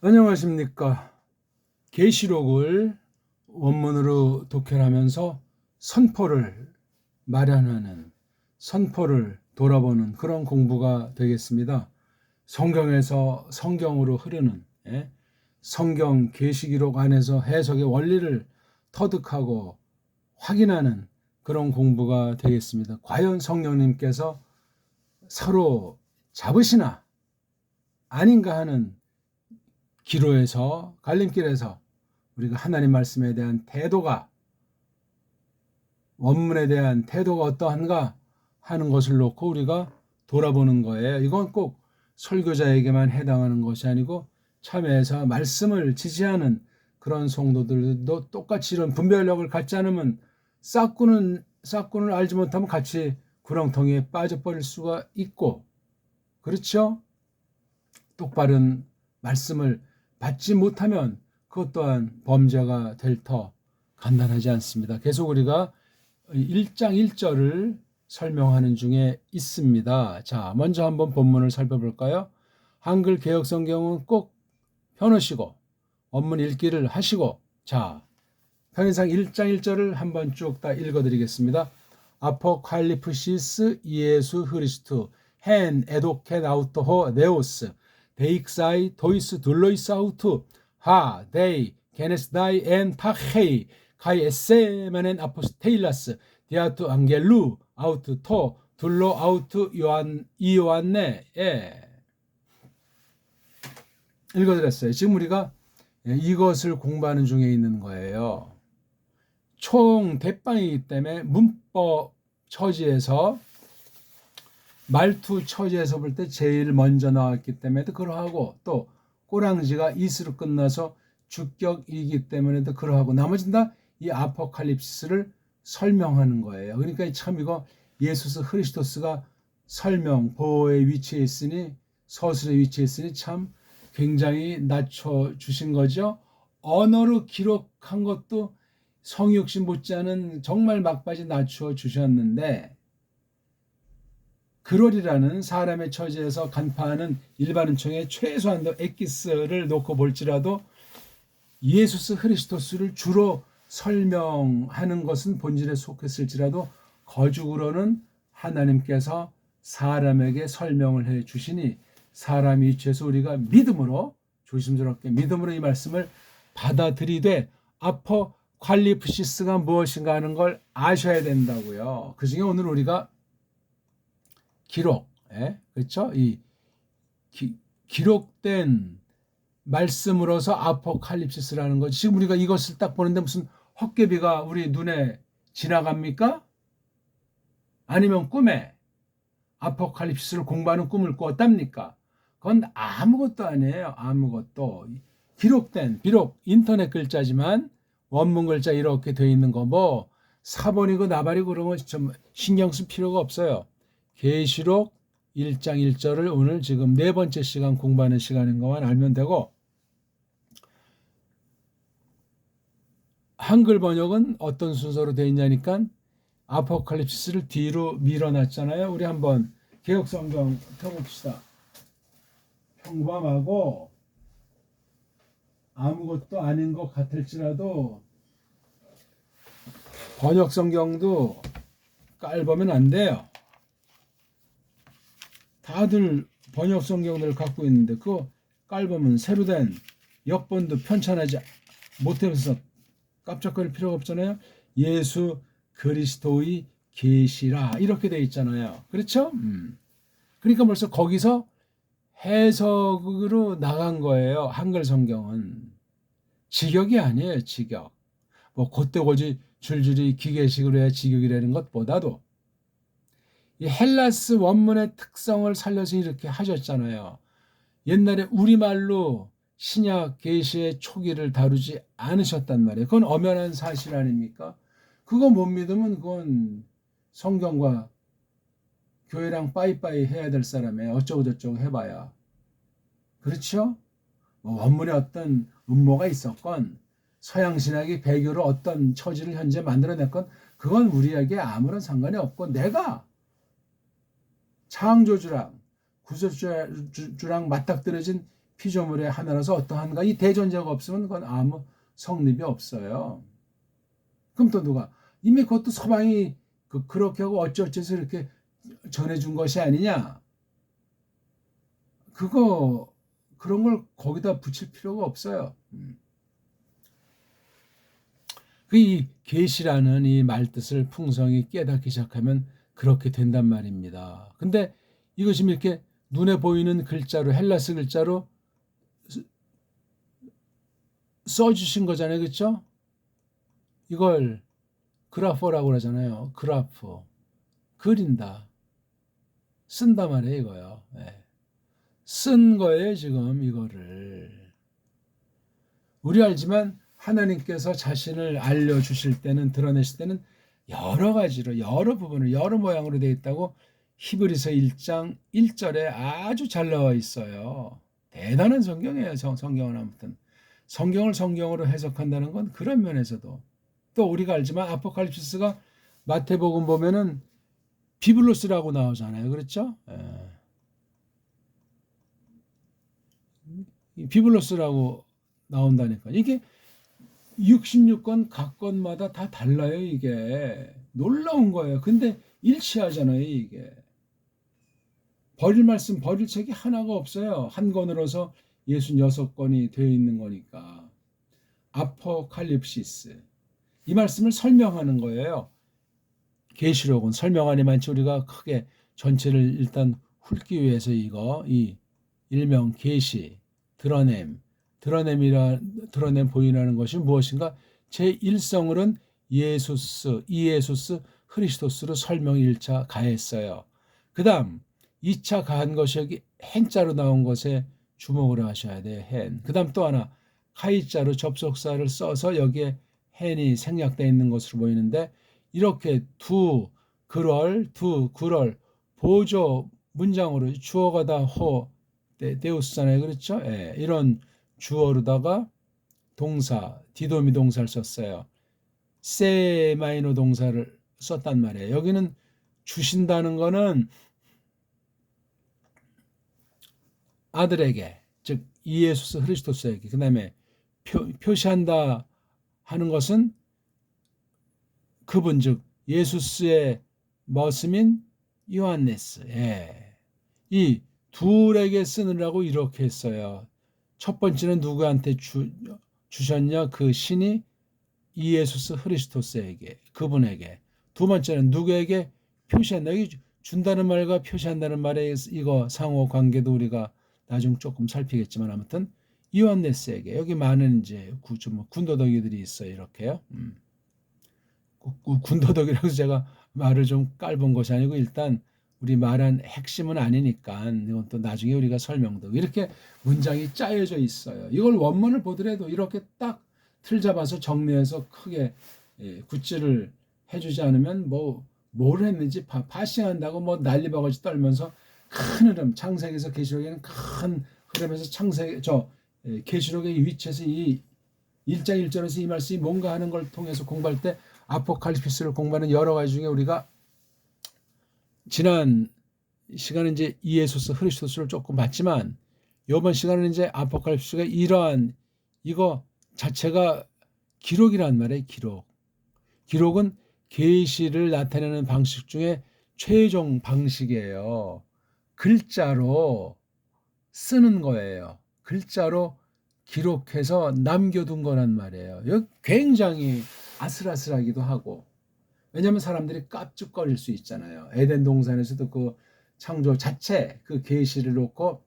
안녕하십니까. 계시록을 원문으로 독해하면서 선포를 마련하는, 선포를 돌아보는 그런 공부가 되겠습니다. 성경에서 성경으로 흐르는 성경 계시기록 안에서 해석의 원리를 터득하고 확인하는 그런 공부가 되겠습니다. 과연 성령님께서 서로 잡으시나 아닌가 하는 기로에서, 갈림길에서 우리가 하나님 말씀에 대한 태도가, 원문에 대한 태도가 어떠한가 하는 것을 놓고 우리가 돌아보는 거예요. 이건 꼭 설교자에게만 해당하는 것이 아니고 참여해서 말씀을 지지하는 그런 성도들도 똑같이 이런 분별력을 갖지 않으면 싹구는 알지 못하면 같이 구렁텅이에 빠져버릴 수가 있고, 그렇죠? 똑바른 말씀을 받지 못하면 그것 또한 범죄가 될 터 간단하지 않습니다. 계속 우리가 1장 1절을 설명하는 중에 있습니다. 자, 먼저 한번 본문을 살펴볼까요? 한글 개역 성경은 꼭 펴놓으시고 원문 읽기를 하시고, 자, 편의상 1장 1절을 한번 쭉 다 읽어드리겠습니다. 아포칼리프시스 이에수 흐리스투 헨 에도켄 아우토호 네오스 데익사이 도이스 둘로이스 아우투 하 데이 게네스다이 엔 타헤이 카이 에세마넨 아포스테일라스 디아투 안겔루 아우투 토 둘로 아우투 이요안네. 읽어드렸어요. 지금 우리가 이것을 공부하는 중에 있는 거예요. 총 대빵이기 때문에 문법 처지에서, 말투 처지에서 볼 때 제일 먼저 나왔기 때문에도 그러하고, 또 꼬랑지가 이스로 끝나서 주격이기 때문에도 그러하고, 나머지는 다 이 아포칼립시스를 설명하는 거예요. 그러니까 참 이거 예수스 흐리스토스가 설명, 보호의 위치에 있으니, 서술의 위치에 있으니 참 굉장히 낮춰주신 거죠. 언어로 기록한 것도 성욕심 못지않은 정말 막바지 낮추어 주셨는데, 그러리라는 사람의 처지에서 간파하는 일반 은총의 최소한도 엑기스를 놓고 볼지라도 예수스 흐리스토스를 주로 설명하는 것은 본질에 속했을지라도 거죽으로는 하나님께서 사람에게 설명을 해 주시니, 사람 위치에서 우리가 믿음으로, 조심스럽게 믿음으로 이 말씀을 받아들이되 아포칼리프시스가 무엇인가 하는 걸 아셔야 된다고요. 그 중에 오늘 우리가 기록, 그렇죠? 이 기록된 말씀으로서 아포칼립시스라는 거지. 지금 우리가 이것을 딱 보는데 무슨 헛개비가 우리 눈에 지나갑니까? 아니면 꿈에 아포칼립시스를 공부하는 꿈을 꿨답니까? 그건 아무것도 아니에요. 아무것도. 기록된, 비록 인터넷 글자지만 원문 글자 이렇게 되어 있는 거, 뭐 사본이고 나발이고 그런 거 좀 신경 쓸 필요가 없어요. 계시록 1장 1절을 오늘 지금 네 번째 시간 공부하는 시간인 것만 알면 되고, 한글 번역은 어떤 순서로 되어 있냐니까 아포칼립시스를 뒤로 밀어놨잖아요. 우리 한번 개역성경 펴봅시다. 평범하고 아무것도 아닌 것 같을지라도 번역성경도 깔보면 안 돼요. 다들 번역성경들을 갖고 있는데 그거 깔보면 새로 된 역본도 편찬하지 못해서 깜짝거릴 필요가 없잖아요. 예수 그리스도의 계시라 이렇게 돼 있잖아요. 그렇죠? 그러니까 벌써 거기서 해석으로 나간 거예요. 한글 성경은 직역이 아니에요. 직역. 뭐 곧대고지 줄줄이 기계식으로 해야 직역이라는 것보다도 이 헬라스 원문의 특성을 살려서 이렇게 하셨잖아요. 옛날에 우리말로 신약 계시의 초기를 다루지 않으셨단 말이에요. 그건 엄연한 사실 아닙니까? 그거 못 믿으면 그건 성경과 교회랑 빠이빠이 해야 될 사람에 어쩌고저쩌고 해봐야. 그렇죠? 뭐 원문에 어떤 음모가 있었건 서양신학이 배교로 어떤 처지를 현재 만들어냈건 그건 우리에게 아무런 상관이 없고, 내가 창조주랑 구조주랑 맞닥뜨려진 피조물의 하나라서 어떠한가. 이 대존재가 없으면 그건 아무 성립이 없어요. 그럼 또 누가 이미 그것도 서방이 그렇게 하고 어쩌어쩌서 이렇게 전해준 것이 아니냐. 그런 걸 거기다 붙일 필요가 없어요. 이 계시라는 이 말뜻을 풍성히 깨닫기 시작하면 그렇게 된단 말입니다. 근데 이것이 이렇게 눈에 보이는 글자로, 헬라스 글자로 써주신 거잖아요. 그렇죠? 이걸 그라퍼라고 그러잖아요. 그라프. 그린다. 쓴다 말이에요. 이거요. 네. 쓴 거예요. 지금 이거를. 우리 알지만 하나님께서 자신을 알려주실 때는, 드러내실 때는 여러 가지로, 여러 부분을, 여러 모양으로 되어 있다고 히브리서 1장 1절에 아주 잘 나와 있어요. 대단한 성경이에요. 성경은 아무튼. 성경을 성경으로 해석한다는 건 그런 면에서도. 또 우리가 알지만 아포칼립시스가 마태복음 보면은 비블로스라고 나오잖아요. 그렇죠? 비블로스라고 나온다니까. 이게 66권 각 권마다 다 달라요. 이게 놀라운 거예요. 근데 일치하잖아요. 이게 버릴 말씀, 버릴 책이 하나가 없어요. 한 권으로서 66권이 되어 있는 거니까. 아포칼립시스, 이 말씀을 설명하는 거예요. 계시록은 설명하니 많지 우리가 크게 전체를 일단 훑기 위해서 이 일명 계시, 드러냄 보이라는 것이 무엇인가? 제1성으로는 이예수스 크리스토스로 설명 1차 가했어요. 그 다음 2차 가한 것이 여기 hen자로 나온 것에 주목을 하셔야 돼요. hen. 그 다음 또 하나 카이자로 접속사를 써서 여기에 hen이 생략되어 있는 것으로 보이는데, 이렇게 두 그럴 보조 문장으로 주어가 다 데우스잖아요. 그렇죠? 예, 이런 주어로다가 동사 디도미 동사를 썼어요. 세 마이너 동사를 썼단 말이에요. 여기는 주신다는 거는 아들에게, 즉 이예수스 크리스토스에게, 그 다음에 표시한다 하는 것은 그분, 즉 예수스의 머슴인 요한네스. 예. 이 둘에게 쓰느라고 이렇게 했어요. 첫 번째는 누구한테 주셨냐? 그 신이 이예수스 크리스토스에게, 그분에게. 두 번째는 누구에게 표시한다. 여기 준다는 말과 표시한다는 말에 이거 상호 관계도 우리가 나중 조금 살피겠지만, 아무튼 요한네스에게. 여기 많은 이제 군더더기들이 있어요. 이렇게요. 군더더기라고 제가 말을 좀 깔본 것이 아니고, 일단 우리 말한 핵심은 아니니까 이건 또 나중에 우리가 설명도. 이렇게 문장이 짜여져 있어요. 이걸 원문을 보더라도 이렇게 딱 틀 잡아서 정리해서 크게 굿즈를 해주지 않으면 뭘 했는지 파싱한다고 난리바가지 떨면서 큰 흐름, 창세기에서 계시록에는 큰 흐름에서 계시록의 위치에서 이 1장 1절에서 이 말씀이 뭔가 하는 걸 통해서 공부할 때, 아포칼립시스를 공부하는 여러 가지 중에 우리가 지난 시간에 이제 이예수스 크리스토스를 조금 봤지만, 이번 시간은 이제 아포칼립시스가 이러한 이거 자체가 기록이란 말이에요. 기록은 계시를 나타내는 방식 중에 최종 방식이에요. 글자로 쓰는 거예요. 글자로 기록해서 남겨둔 거란 말이에요. 이거 굉장히 아슬아슬하기도 하고, 왜냐하면 사람들이 깝죽거릴 수 있잖아요. 에덴 동산에서도 그 창조 자체 그 계시를 놓고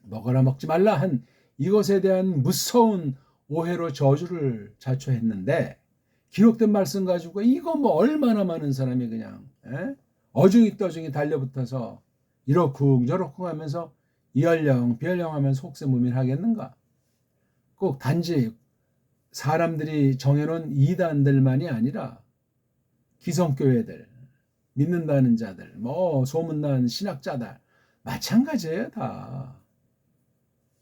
먹어라 먹지 말라 한 이것에 대한 무서운 오해로 저주를 자초했는데, 기록된 말씀 가지고 이거 얼마나 많은 사람이 그냥 어중이 떠중이 달려붙어서 이러쿵 저러쿵 하면서 이연령 비연령 하면서 속세무민하겠는가? 꼭 단지 사람들이 정해놓은 이단들만이 아니라 기성교회들, 믿는다는 자들, 소문난 신학자들 마찬가지예요. 다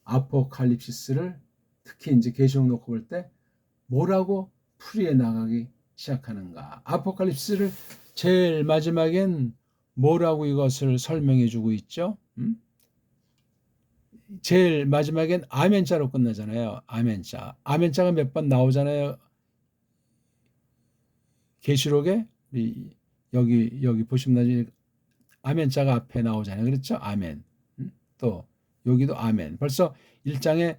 아포칼립시스를 특히 이제 계시록 놓고 볼 때 뭐라고 풀이해 나가기 시작하는가. 아포칼립시스를 제일 마지막엔 뭐라고 이것을 설명해 주고 있죠? 제일 마지막엔 아멘자로 끝나잖아요. 아멘자. 아멘자가 몇 번 나오잖아요. 계시록에 여기 보시면 나중에 아멘자가 앞에 나오잖아요. 그렇죠? 아멘. 또 여기도 아멘. 벌써 1장에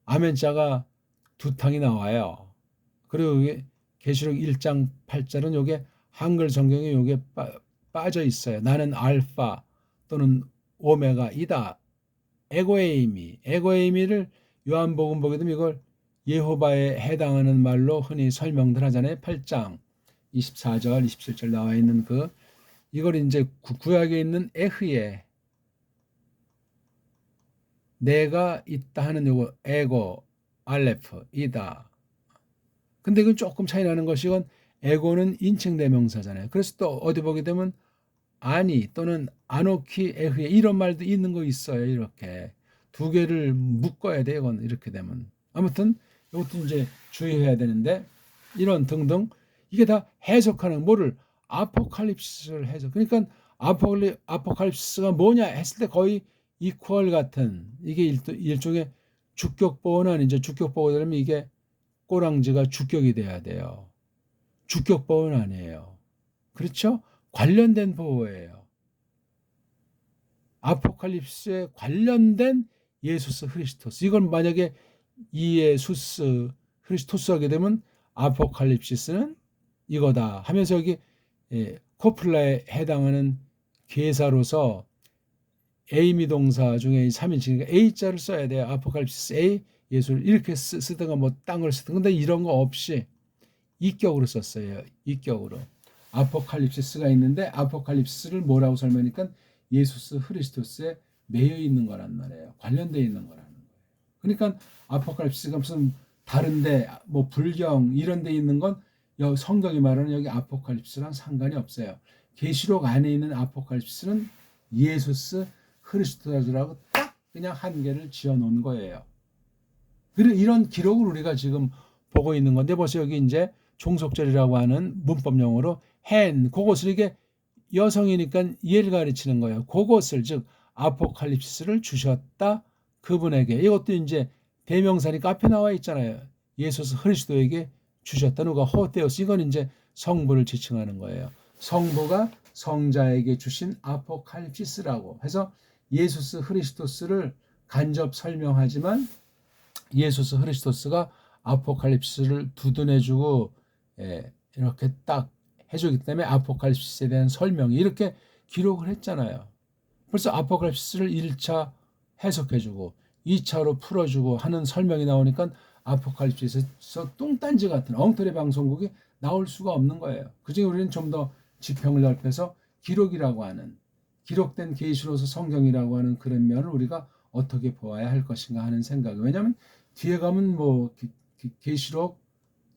아멘자가 두 탕이 나와요. 그리고 계시록 1장 8절은 요게 한글 성경에 요게 빠져 있어요. 나는 알파 또는 오메가이다. 에고에이미를 요한복음 보게 되면 이걸 예호바에 해당하는 말로 흔히 설명들 하잖아요. 8장 24절, 27절 나와 있는 이걸 이제 구약에 있는 에흐에 내가 있다 하는 요거 에고, 알레프, 이다. 근데 이건 조금 차이 나는 것이 이건 에고는 인칭 대명사잖아요. 그래서 또 어디 보게 되면 아니 또는 아노키 에흐에 이런 말도 있는 거 있어요. 이렇게 두 개를 묶어야 돼요. 이건 이렇게 되면 아무튼 이것도 이제 주의해야 되는데 이런 등등 이게 다 해석하는 뭐를 아포칼립시스를 해석. 그러니까 아포칼립시스가 뭐냐 했을 때 거의 이퀄 같은 이게 일종의 주격보호는 아니죠. 주격보호가 되면 이게 꼬랑지가 주격이 돼야 돼요. 주격보호는 아니에요. 그렇죠? 관련된 보호예요. 아포칼립스에 관련된 예수스 크리스토스. 이건 만약에 이예수스 크리스토스 하게 되면 아포칼립시스는 이거다 하면서 여기 코플라에 해당하는 계사로서 에이미 동사 중에 3인칭이니까 A자를 써야 돼요. 아포칼립시스 A 예수를 이렇게 쓰든가 뭐 땅을 쓰든 근데 이런 거 없이 이격으로 썼어요. 이격으로. 아포칼립시스가 있는데 아포칼립시스를 뭐라고 설명하니까 예수스 크리스토스에 매여 있는 거란 말이에요. 관련되어 있는 거라는 거예요. 그러니까 아포칼립시스가 무슨 다른데 뭐 불경 이런 데 있는 건 성경이 말하는 여기 아포칼립시스랑 상관이 없어요. 계시록 안에 있는 아포칼립시스는 예수스 크리스토스라고 딱 그냥 한계를 지어 놓은 거예요. 그리고 이런 기록을 우리가 지금 보고 있는 건데 벌써 여기 이제 종속절이라고 하는 문법 용어로 그것을 이게 여성이니까 얘를 가르치는 거예요. 그것을 즉 아포칼립시스를 주셨다 그분에게 이것도 이제 대명사니까 앞에 나와 있잖아요. 예수 그리스도에게 주셨다 누가 호테오스 이건 이제 성부를 지칭하는 거예요. 성부가 성자에게 주신 아포칼립시스라고 해서 예수 그리스도스를 간접 설명하지만 예수 그리스도스가 아포칼립스를 두둔해주고 이렇게 딱 해주기 때문에 아포칼립스에 대한 설명이 이렇게 기록을 했잖아요. 벌써 아포칼립스를 1차 해석해주고 2차로 풀어주고 하는 설명이 나오니까 아포칼립스에서 뚱딴지 같은 엉터리 방송국이 나올 수가 없는 거예요. 그중에 우리는 좀 더 지평을 넓혀서 기록이라고 하는 기록된 계시로서 성경이라고 하는 그런 면을 우리가 어떻게 보아야 할 것인가 하는 생각이 왜냐하면 뒤에 가면 뭐 계시록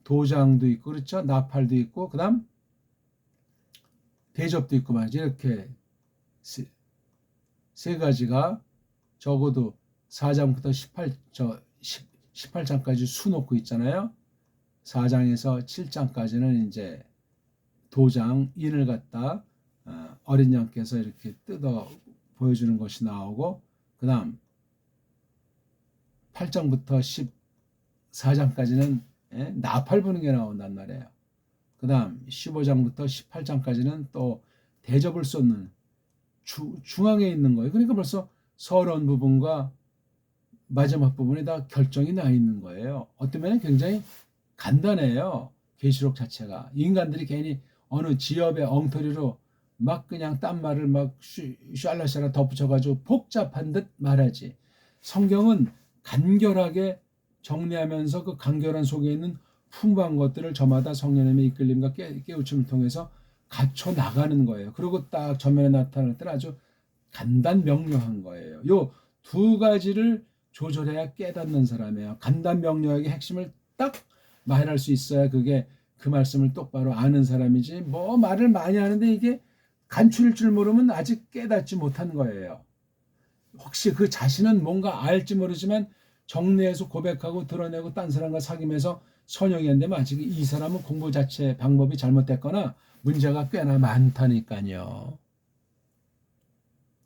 도장도 있고 그렇죠 나팔도 있고 그다음 대접도 있고 말이죠 이렇게 세 가지가 적어도 4장부터 18장까지 수놓고 있잖아요. 4장에서 7장까지는 이제 도장 인을 갖다 어린 양께서 이렇게 뜯어 보여주는 것이 나오고 그 다음 8장부터 14장까지는 나팔 부는 게 나온단 말이에요. 그 다음 15장부터 18장까지는 또 대접을 쏟는 중앙에 있는 거예요. 그러니까 벌써 서론 부분과 마지막 부분이 다 결정이 나 있는 거예요. 어떤 면은 굉장히 간단해요. 계시록 자체가. 인간들이 괜히 어느 지엽의 엉터리로 막 그냥 딴 말을 막 샬라샬라 덧붙여가지고 복잡한 듯 말하지. 성경은 간결하게 정리하면서 그 간결한 속에 있는 풍부한 것들을 저마다 성령님의 이끌림과 깨우침을 통해서 갖춰 나가는 거예요. 그리고 딱 전면에 나타날 때는 아주 간단 명료한 거예요. 요 두 가지를 조절해야 깨닫는 사람이에요. 간단 명료하게 핵심을 딱 말할 수 있어야 그게 그 말씀을 똑바로 아는 사람이지 뭐 말을 많이 하는데 이게 간추릴 줄 모르면 아직 깨닫지 못한 거예요. 혹시 그 자신은 뭔가 알지 모르지만 정리해서 고백하고 드러내고 딴 사람과 사귀면서 선영이 안 되면 아직 이 사람은 공부 자체 방법이 잘못됐거나 문제가 꽤나 많다니까요.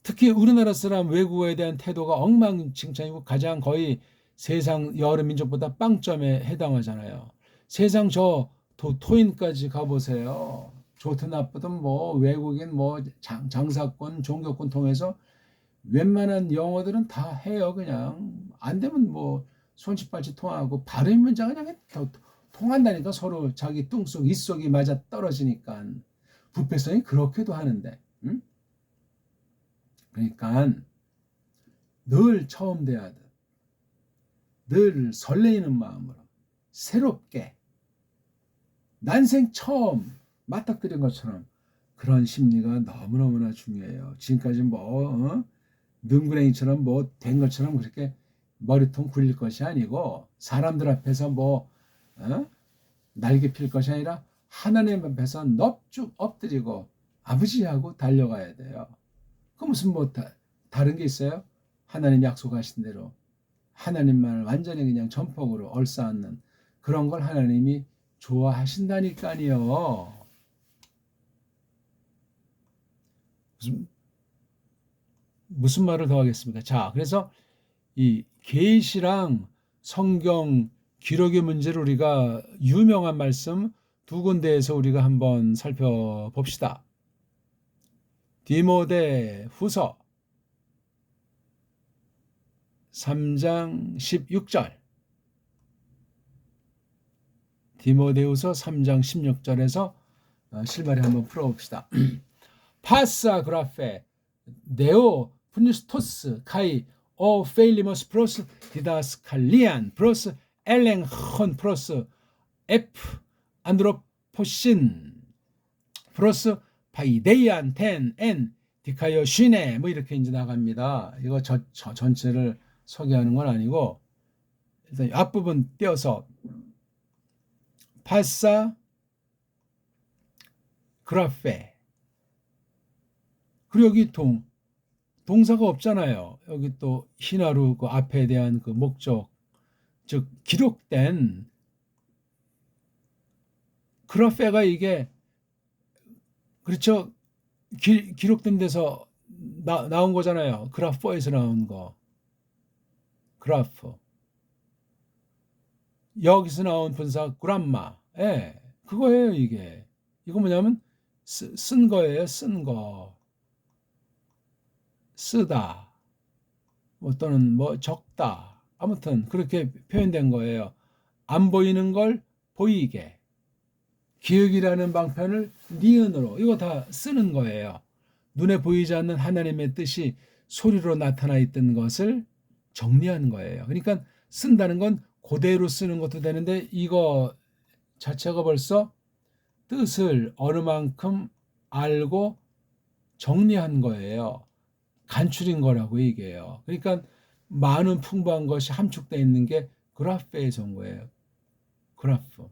특히 우리나라 사람 외국어에 대한 태도가 엉망진창이고 가장 거의 세상 여러 민족보다 빵점에 해당하잖아요. 세상 저 토인까지 가보세요. 좋든 나쁘든 뭐 외국인 뭐 장사권, 종교권 통해서 웬만한 영어들은 다 해요. 그냥 안 되면 뭐 손짓발짓 통하고 발음 문제가 그냥 통한다니까. 서로 자기 뚱속 입속이 맞아 떨어지니까 부패성이 그렇게도 하는데. 응? 그러니까 늘 처음 대하듯 늘 설레이는 마음으로 새롭게 난생 처음 맞닥뜨린 것처럼 그런 심리가 너무너무나 중요해요. 지금까지 뭐 능구렁이처럼 뭐 된 것처럼 그렇게 머리통 굴릴 것이 아니고 사람들 앞에서 뭐 날개 필 것이 아니라 하나님 앞에서 넙죽 엎드리고 아버지하고 달려가야 돼요. 그 무슨 뭐 다른 게 있어요? 하나님 약속하신 대로 하나님만을 완전히 그냥 전폭으로 얼싸안는 그런 걸 하나님이 좋아하신다니까요. 무슨 말을 더 하겠습니까? 자, 그래서 이 계시랑 성경 기록의 문제를 우리가 유명한 말씀 두 군데에서 우리가 한번 살펴봅시다. 디모데 후서 3장 16절, 디모데후서 3장 16절에서 실마리 한번 풀어봅시다. 파사 그라페 네오 푸니스토스 카이 오 페일리머스 프로스 디다스칼리안 프로스 엘랭헌 프로스 에프 안드로포신 프로스 파이데이안 텐엔 디카이어 쉬네 뭐 이렇게 이제 나갑니다. 이거 저 전체를 소개하는 건 아니고 일단 앞부분 띄어서 파사 그라페 그리고 여기 동사가 없잖아요. 여기 또 히나루 그 앞에 대한 그 목적 즉 기록된 그라페가 이게 그렇죠. 기록된 데서 나온 거잖아요. 그라퍼에서 나온 거. 그라프. 여기서 나온 분사 그람마. 예. 그거예요, 이게. 이거 뭐냐면 쓴 거예요. 쓴 거. 쓰다. 뭐 또는 뭐 적다. 아무튼 그렇게 표현된 거예요. 안 보이는 걸 보이게. 기억이라는 방편을 니은으로 이거 다 쓰는 거예요. 눈에 보이지 않는 하나님의 뜻이 소리로 나타나 있던 것을 정리하는 거예요. 그러니까 쓴다는 건 그대로 쓰는 것도 되는데 이거 자체가 벌써 뜻을 어느 만큼 알고 정리한 거예요. 간추린 거라고 얘기해요. 그러니까 많은 풍부한 것이 함축되어 있는 게 그라프에서 온 거예요. 그라프.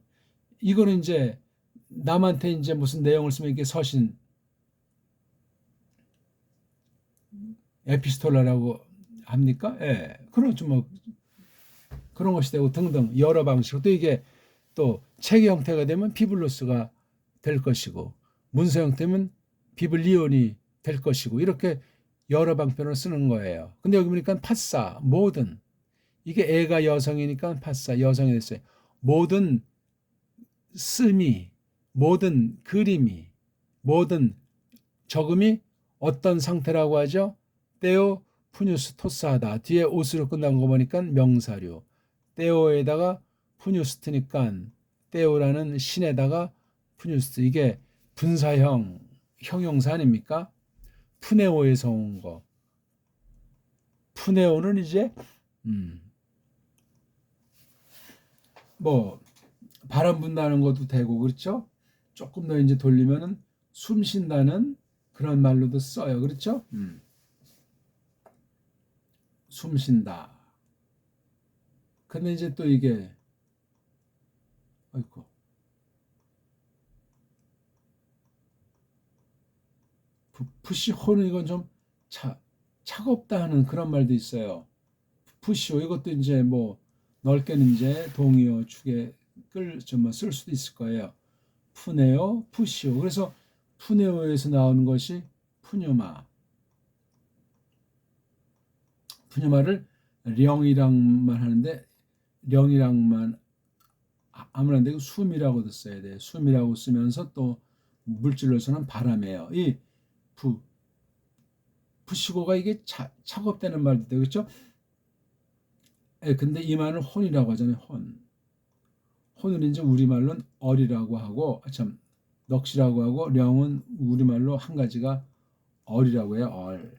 이거는 이제 남한테 이제 무슨 내용을 쓰면 이게 서신 에피스톨라라고 합니까? 예. 그렇죠. 뭐 그런 것이 되고 등등 여러 방식으로 또 이게 또 책의 형태가 되면 비블로스가 될 것이고 문서 형태면 비블리온이 될 것이고 이렇게 여러 방편을 쓰는 거예요. 근데 여기 보니까 파사 모든 이게 애가 여성이니까 파사 여성이 됐어요. 모든 씀이 모든 그림이 모든 적음이 어떤 상태라고 하죠? 떼오 푸뉴스 토스하다. 뒤에 옷으로 끝난 거 보니까 명사류. 떼오에다가 푸뉴스트니까 떼오라는 신에다가 푸뉴스트. 이게 분사형 형용사 아닙니까? 푸네오에서 온 거. 푸네오는 이제 뭐 바람 분다는 것도 되고 그렇죠? 조금 더 이제 돌리면은 숨 쉰다는 그런 말로도 써요. 그렇죠? 숨 쉰다. 근데 이제 또 이게 아이고 푸시호는 이건 좀 차갑다 하는 그런 말도 있어요. 푸시호 이것도 이제 뭐 넓게는 이제 동의어 축에 끌좀쓸 수도 있을 거예요. 푸네오, 푸시오. 그래서 푸네오에서 나오는 것이 푸뉴마. 푸뉴마를 령이랑만 하는데 령이랑만 아무나 안 되고 숨이라고도 써야 돼요. 숨이라고 쓰면서 또 물질로서는 바람이에요. 이 푸시고가 이게 작업되는 말도 돼요. 그렇죠? 근데 이 말은 혼이라고 하잖아요. 혼은 이제 우리말로는 얼이라고 하고 참 넋이라고 하고 령은 우리말로 한 가지가 얼이라고 해요. 얼.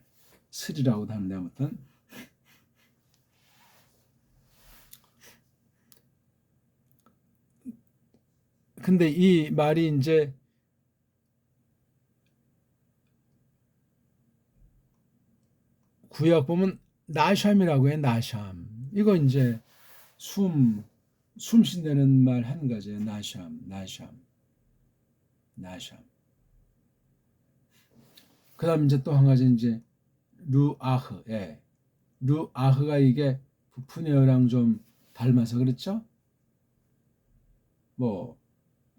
슬이라고도 하는데 아무튼 근데 이 말이 이제 구약 보면 나샴이라고 해. 나샴. 이거 이제 숨 쉰다는 말 한 가지예요. 나샴. 그다음 이제 또 한 가지 이제 루아흐. 예. 루아흐가 이게 푸네어랑 좀 닮아서 그렇죠? 뭐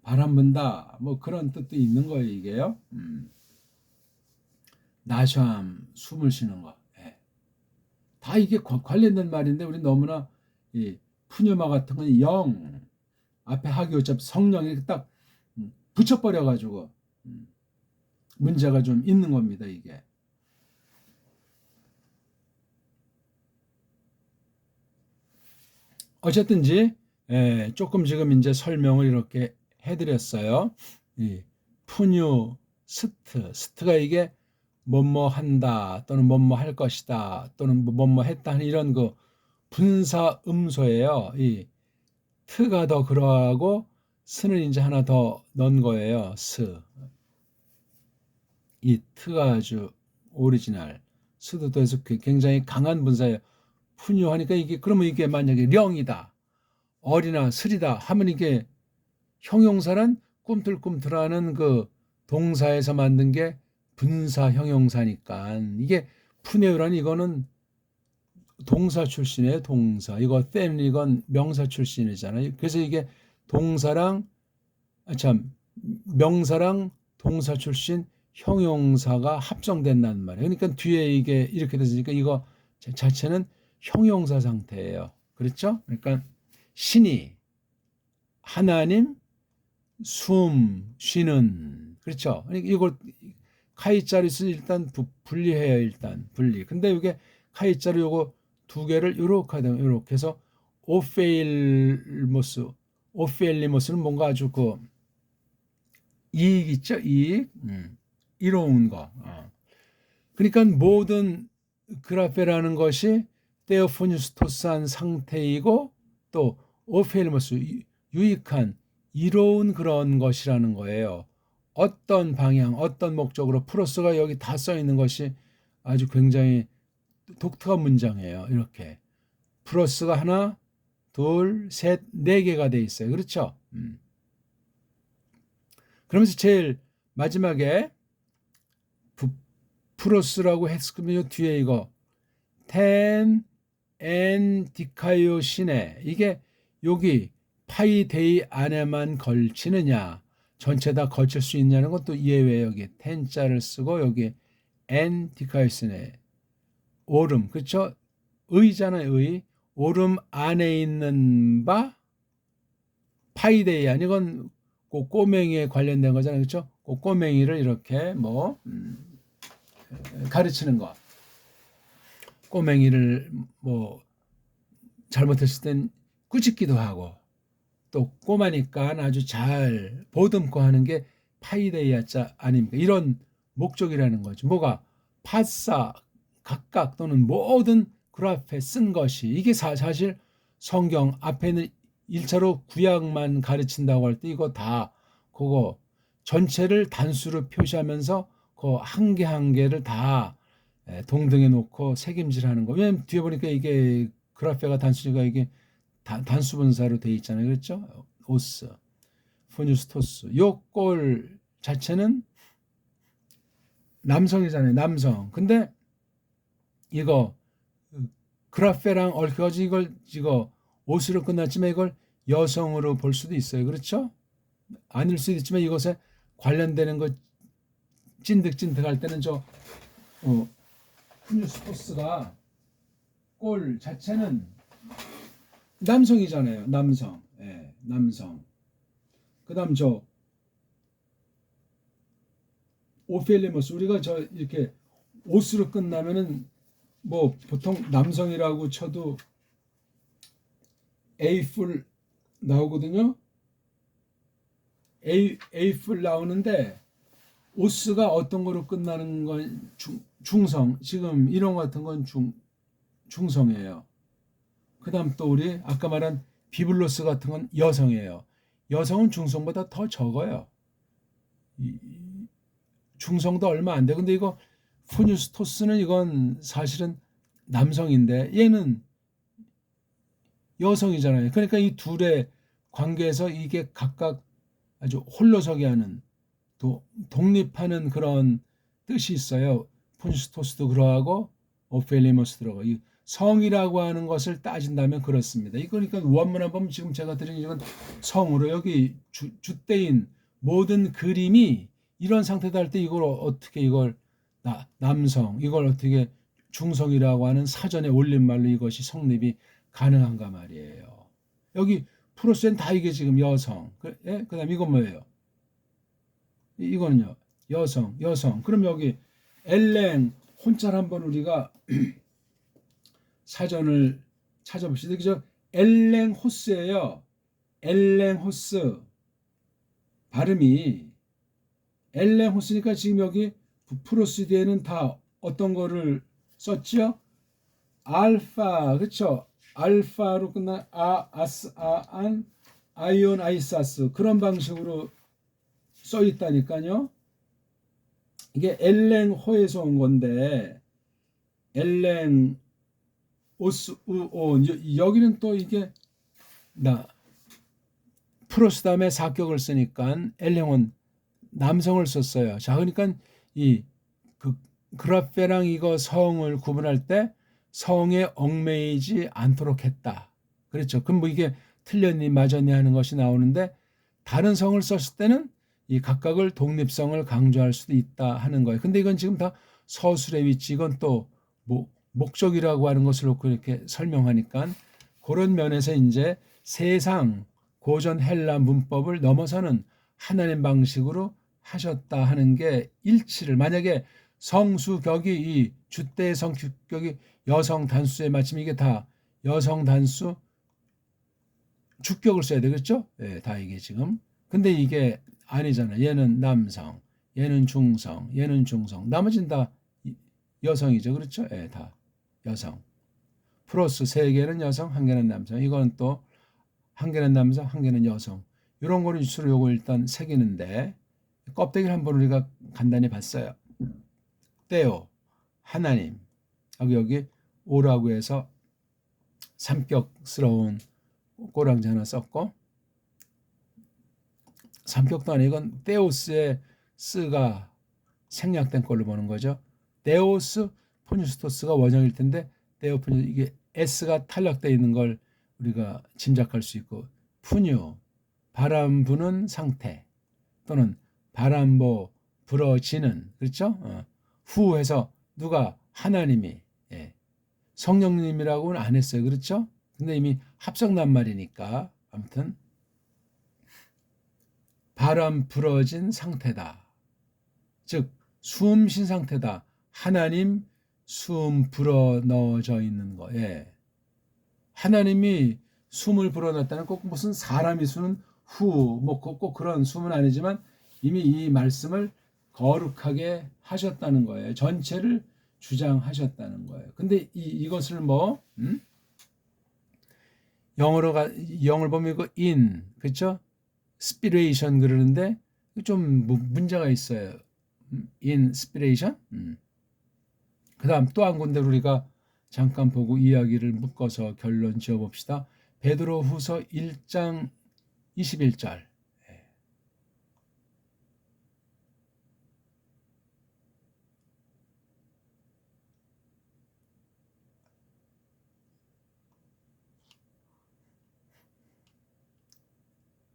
바람 분다 뭐 그런 뜻도 있는 거예요, 이게요. 나샴 숨을 쉬는 거. 예. 다 이게 관련된 말인데 우리 너무나 이 푸뉴마 같은 건 영 앞에 하기오자 성령 이렇게 딱 붙여버려 가지고 문제가 좀 있는 겁니다, 이게. 어쨌든지 조금 지금 이제 설명을 이렇게 해드렸어요. 이 푸뉴 스트가 이게 뭐뭐 한다 또는 뭐뭐 할 것이다 또는 뭐뭐 했다 하는 이런 그 분사 음소예요. 이 트가 더 그러하고 스는 이제 하나 더 넣은 거예요. 이 트가 아주 오리지널. 스도 또 해서 굉장히 강한 분사예요. 푸뉴하니까 이게 그러면 이게 만약에 령이다, 어리나 슬이다 하면 이게 형용사란 꿈틀꿈틀하는 그 동사에서 만든 게 분사 형용사니까 이게 푸네우란 이거는 동사 출신이에요. 동사. 이거 땐 이건 명사 출신이잖아요. 그래서 이게 동사랑 명사랑 동사 출신 형용사가 합성된다는 말이에요. 그러니까 뒤에 이게 이렇게 됐으니까 이거 자체는 형용사 상태예요. 그렇죠? 그러니까 신이 하나님 숨 쉬는 그렇죠? 그러니까 이걸 카이자로 쓰 일단 분리해요. 일단 분리. 근데 이게 카이자로 요거 두 개를 요렇게 해서 오페일리모스는 뭔가 아주 그 이익 있죠? 이익. 이로운 거. 그러니까 모든 그라페라는 것이 테오포니스토스한 상태이고 또 오페일리모스 유익한 이로운 그런 것이라는 거예요. 어떤 방향, 어떤 목적으로 프로스가 여기 다 써 있는 것이 아주 굉장히 독특한 문장이에요. 이렇게 플러스가 하나, 둘, 셋, 네 개가 돼 있어요. 그렇죠? 그러면서 제일 마지막에 플러스라고 했으면 뒤에 이거 텐 엔 디카요 시네 이게 여기 파이데이 안에만 걸치느냐 전체 다 걸칠 수 있냐는 것도 예외. 여기 텐자를 쓰고 여기 엔 디카요 시네 오름 그렇죠? 의잖아요. 의 오름 안에 있는 바 파이데이 아니 이건 꼬맹이에 관련된 거잖아요. 그렇죠? 꼬맹이를 이렇게 뭐 가르치는 거. 꼬맹이를 뭐 잘못했을 땐 꾸짖기도 하고 또 꼬마니까 아주 잘 보듬고 하는 게 파이데이아자 아닙니까? 이런 목적이라는 거죠. 뭐가 파사 각각 또는 모든 그라페 쓴 것이 이게 사실 성경 앞에는 1차로 구약만 가르친다고 할 때 이거 다 그거 전체를 단수로 표시하면서 그 한 개 한 개를 다 동등해 놓고 책임질하는 거. 왜냐면 뒤에 보니까 이게 그라페가 단수니까 이게 단수 분사로 돼 있잖아요. 그렇죠? 오스, 포뉴스토스. 요 꼴 자체는 남성이잖아요. 남성. 근데 이거 그라페랑 얽혀가지고 이거 옷으로 끝났지만 이걸 여성으로 볼 수도 있어요. 그렇죠? 아닐 수도 있지만 이것에 관련되는 거 찐득찐득할 때는 포뉴스토스가 꼴 자체는 남성이잖아요. 남성. 예, 남성. 그다음 저 오펠리머스 우리가 저 이렇게 오스로 끝나면은 뭐 보통 남성이라고 쳐도 에이풀 나오거든요. 에이풀 나오는데 오스가 어떤 거로 끝나는 건 중성. 지금 이런 거 같은 건 중성이에요. 그다음 또 우리 아까 말한 비블로스 같은 건 여성이에요. 여성은 중성보다 더 적어요. 중성도 얼마 안 돼. 근데 이거 푸뉴스토스는 이건 사실은 남성인데 얘는 여성이잖아요. 그러니까 이 둘의 관계에서 이게 각각 아주 홀로서기 하는 또 독립하는 그런 뜻이 있어요. 푸뉴스토스도 그러하고 오펠리머스 들어가. 이 성이라고 하는 것을 따진다면 그렇습니다. 그러니까 원문 한번 지금 제가 드린 이건 성으로 여기 주대인 모든 그림이 이런 상태다 할 때 이걸 어떻게 이걸 남성 이걸 어떻게 중성이라고 하는 사전에 올린 말로 이것이 성립이 가능한가 말이에요. 여기 프로스엔 다 이게 지금 여성. 예? 그다음 이건 뭐예요? 이거는요. 여성. 그럼 여기 엘렌 혼자 한번 우리가 사전을 찾아봅시다. 그죠? 엘랭호스예요. 엘랭호스. 발음이 엘랭호스니까 지금 여기 프로스 뒤에는 다 어떤 거를 썼죠? 알파, 그렇죠? 알파로 끝난 아스아안 아이온 아이사스 그런 방식으로 써 있다니까요. 이게 엘랭호에서 온 건데 엘랭 오스 우온 여기는 또 이게 프로스 다음에 사격을 쓰니까 엘랭은 남성을 썼어요. 자, 그러니까 이 그라페랑 이거 성을 구분할 때 성에 얽매이지 않도록 했다. 그렇죠. 그럼 뭐 이게 틀렸니 맞았니 하는 것이 나오는데 다른 성을 썼을 때는 이 각각을 독립성을 강조할 수도 있다 하는 거예요. 근데 이건 지금 다 서술의 위치 이건 또 뭐 목적이라고 하는 것을 놓고 이렇게 설명하니까 그런 면에서 이제 세상 고전 헬라 문법을 넘어서는 하나님 방식으로 하셨다 하는 게 일치를 만약에 성수격이 이 주대의 성격이 여성 단수에 맞추면 이게 다 여성 단수 주격을 써야 되겠죠? 네, 다 이게 지금. 근데 이게 아니잖아. 얘는 남성, 얘는 중성, 얘는 중성. 나머지는 다 여성이죠. 그렇죠? 네, 다 여성. 플러스 3개는 여성, 1개는 남성. 이건 또 1개는 남성, 1개는 여성. 이런 거를 주로 요거 일단 새기는데 껍데기를 한번 우리가 간단히 봤어요. 떼오, 하나님. 여기 오라고 해서 삼격스러운 꼬랑지 하나 썼고 삼격도 아니고 이건 떼오스의 스가 생략된 걸로 보는 거죠. 데오스 포뉴스토스가 원형일 텐데 데오포뉴 이게 s가 탈락되어 있는 걸 우리가 짐작할 수 있고 푸뉴 바람 부는 상태 또는 바람 불어지는 그렇죠? 후해서 누가 하나님이 성령님이라고는 안 했어요. 그렇죠? 근데 이미 합성 낱말이니까 아무튼 바람 불어진 상태다. 즉 숨 쉰 상태다. 하나님 숨 불어 넣어져 있는 거. 하나님이 숨을 불어넣었다는 꼭 무슨 사람이 숨은 꼭 그런 숨은 아니지만 이미 이 말씀을 거룩하게 하셨다는 거예요. 전체를 주장하셨다는 거예요. 근데 이것을 영어로 보면 이거 그렇죠? 스피레이션 그러는데 좀 문제가 있어요. 인스피레이션? 그다음 또 한 군데 우리가 잠깐 보고 이야기를 묶어서 결론 지어봅시다. 베드로후서 1장 21절.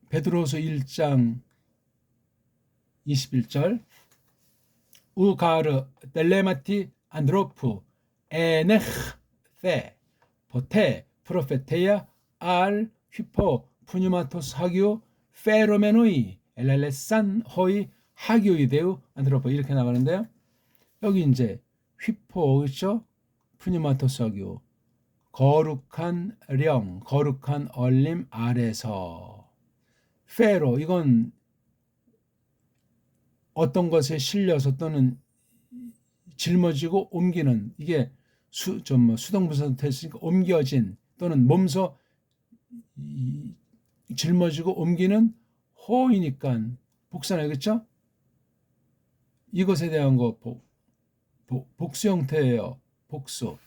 베드로후서 1장 21절. 우가르 델레마티 안드로프 에네흐 테 포테, 프로페테야, 알, 휘포, 푸뉴마토스 하기오, 페로메노이, 엘렐레산, 호이, 하기오이데우, 안트로포 이렇게 나가는데요. 여기 이제 휘포, 그렇죠? 푸뉴마토스 하기오, 거룩한 령, 거룩한 얼림 아래서. 페로, 이건 어떤 것에 실려서 또는 짊어지고 옮기는, 이게 수동부사 됐으니까 옮겨진 또는 몸소 짊어지고 옮기는 호이니까 복사네, 그렇죠? 이것에 대한 거 복수 형태예요. 복수.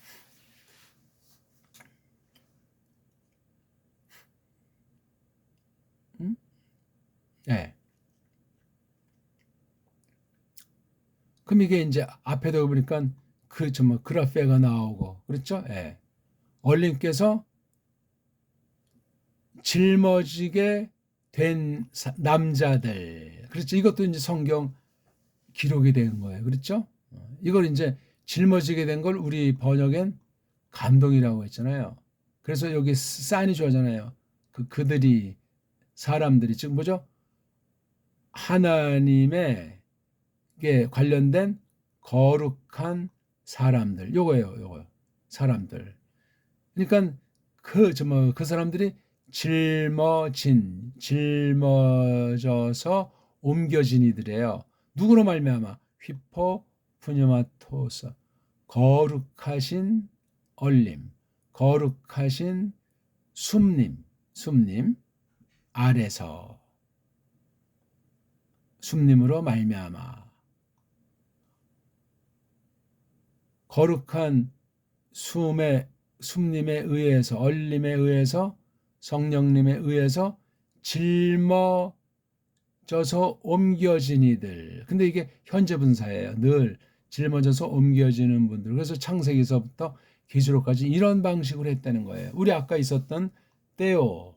네. 그럼 이게 이제 앞에도 보니까 그라페가 나오고, 그렇죠? 예. 얼림께서 짊어지게 된 남자들. 그렇죠? 이것도 이제 성경 기록이 된 거예요. 그렇죠? 이걸 이제 짊어지게 된 걸 우리 번역엔 감동이라고 했잖아요. 그래서 여기 사인이 좋아하잖아요. 그들이, 사람들이, 즉 뭐죠? 하나님의 관련된 거룩한 사람들. 요거예요. 사람들. 그러니까 그 사람들이 짊어져서 옮겨진 이들이에요. 누구로 말미암아? 휘포 푸뉴마토스, 거룩하신 얼림, 거룩하신 숨님 아래서, 숨님으로 말미암아. 거룩한 숨님에 의해서, 얼림에 의해서, 성령님에 의해서 짊어져서 옮겨진 이들. 근데 이게 현재 분사예요. 늘 짊어져서 옮겨지는 분들. 그래서 창세기서부터 계시록까지 이런 방식으로 했다는 거예요. 우리 아까 있었던 테오,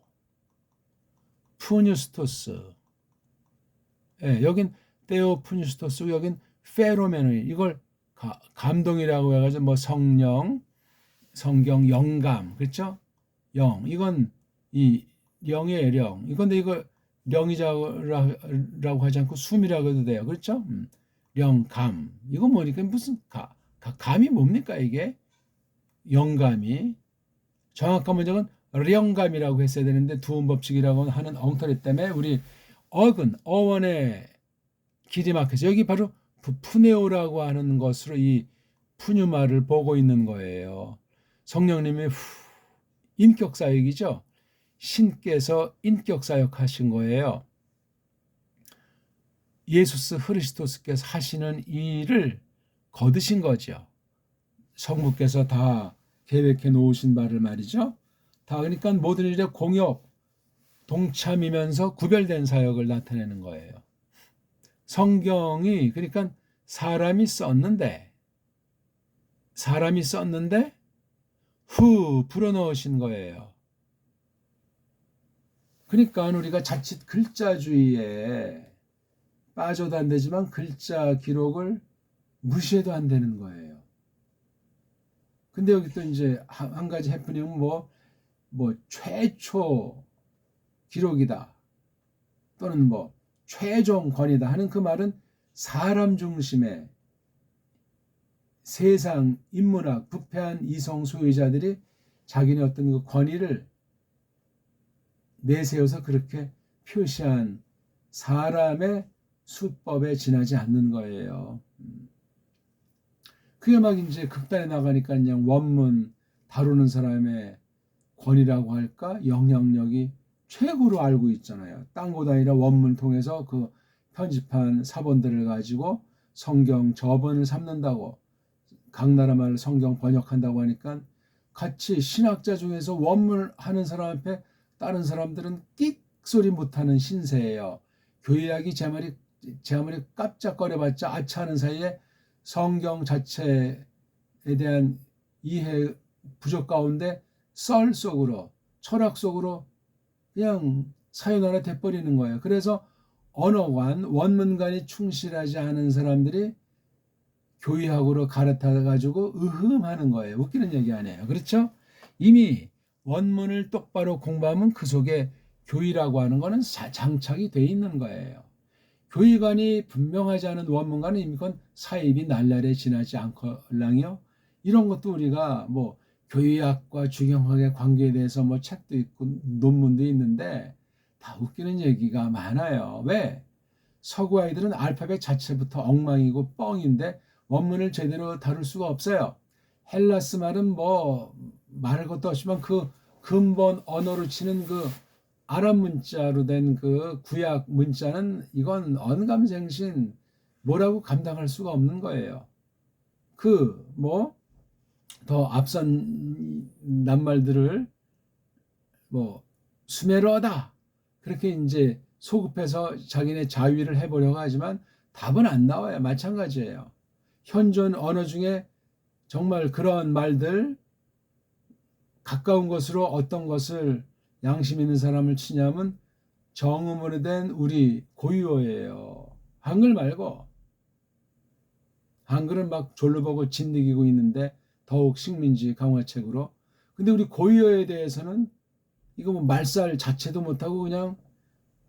푸뉴스토스. 예, 여긴 테오 푸뉴스토스, 여긴 페로메노이. 이걸 감동이라고 해가지고 뭐 성령, 성경 영감, 그렇죠? 영, 이건 이 영의 령. 이건데 이거 령이라고 하지 않고 숨이라고 해도 돼요, 그렇죠? 영감. 이거 뭐니까 무슨 감이 뭡니까 이게? 영감이. 정확한 문장은 령감이라고 했어야 되는데 두음법칙이라고 하는 엉터리 때문에 우리 어원의 길이 막혀서 여기 바로 푸네오라고 하는 것으로 이 푸뉴마를 보고 있는 거예요. 성령님의 인격사역이죠. 신께서 인격사역 하신 거예요. 예수스 그리스도께서 하시는 일을 거두신 거죠. 성부께서 다 계획해 놓으신 바를 말이죠. 다 그러니까 모든 일에 공역, 동참이면서 구별된 사역을 나타내는 거예요. 성경이 그러니까 사람이 썼는데 불어넣으신 거예요. 그러니까 우리가 자칫 글자주의에 빠져도 안 되지만 글자 기록을 무시해도 안 되는 거예요. 근데 여기 또 이제 한 가지 해프닝은 뭐 최초 기록이다 또는 뭐 최종 권위다 하는 그 말은 사람 중심의 세상 인문학 부패한 이성 소유자들이 자기네 어떤 그 권위를 내세워서 그렇게 표시한 사람의 수법에 지나지 않는 거예요. 그게 막 이제 극단에 나가니까 그냥 원문 다루는 사람의 권위라고 할까? 영향력이 최고로 알고 있잖아요. 딴 곳 아니라 원문 통해서 그 편집한 사본들을 가지고 성경 저번을 삼는다고, 각 나라 말 성경 번역한다고 하니까 같이 신학자 중에서 원문을 하는 사람 앞에 다른 사람들은 끽 소리 못하는 신세예요. 교회학이 제 말이 깜짝거려봤자 아차하는 사이에 성경 자체에 대한 이해 부족 가운데 썰 속으로, 철학 속으로 그냥 사유나라 돼버리는 거예요. 그래서 언어관, 원문관이 충실하지 않은 사람들이 교의학으로 갈아타가지고 의흠하는 거예요. 웃기는 얘기 아니에요. 그렇죠? 이미 원문을 똑바로 공부하면 그 속에 교의라고 하는 거는 장착이 돼 있는 거예요. 교의관이 분명하지 않은 원문과는 이미 그건 사입이 날날에 지나지 않걸랑요. 이런 것도 우리가 뭐 교의학과 중형학의 관계에 대해서 뭐 책도 있고 논문도 있는데 다 웃기는 얘기가 많아요. 왜? 서구 아이들은 알파벳 자체부터 엉망이고 뻥인데 원문을 제대로 다룰 수가 없어요. 헬라스 말은 뭐 말할 것도 없지만 그 근본 언어로 치는 그 아랍 문자로 된 그 구약 문자는 이건 언감생신 뭐라고 감당할 수가 없는 거예요. 그 뭐 더 앞선 낱말들을 뭐 수메르어다 그렇게 이제 소급해서 자기네 자위를 해보려고 하지만 답은 안 나와요. 마찬가지예요. 현존 언어 중에 정말 그런 말들 가까운 것으로 어떤 것을 양심 있는 사람을 치냐면 정음으로 된 우리 고유어예요. 한글 말고. 한글은 막 졸로 보고 진드기고 있는데 더욱 식민지 강화책으로. 근데 우리 고유어에 대해서는 이거 뭐 말살 자체도 못하고 그냥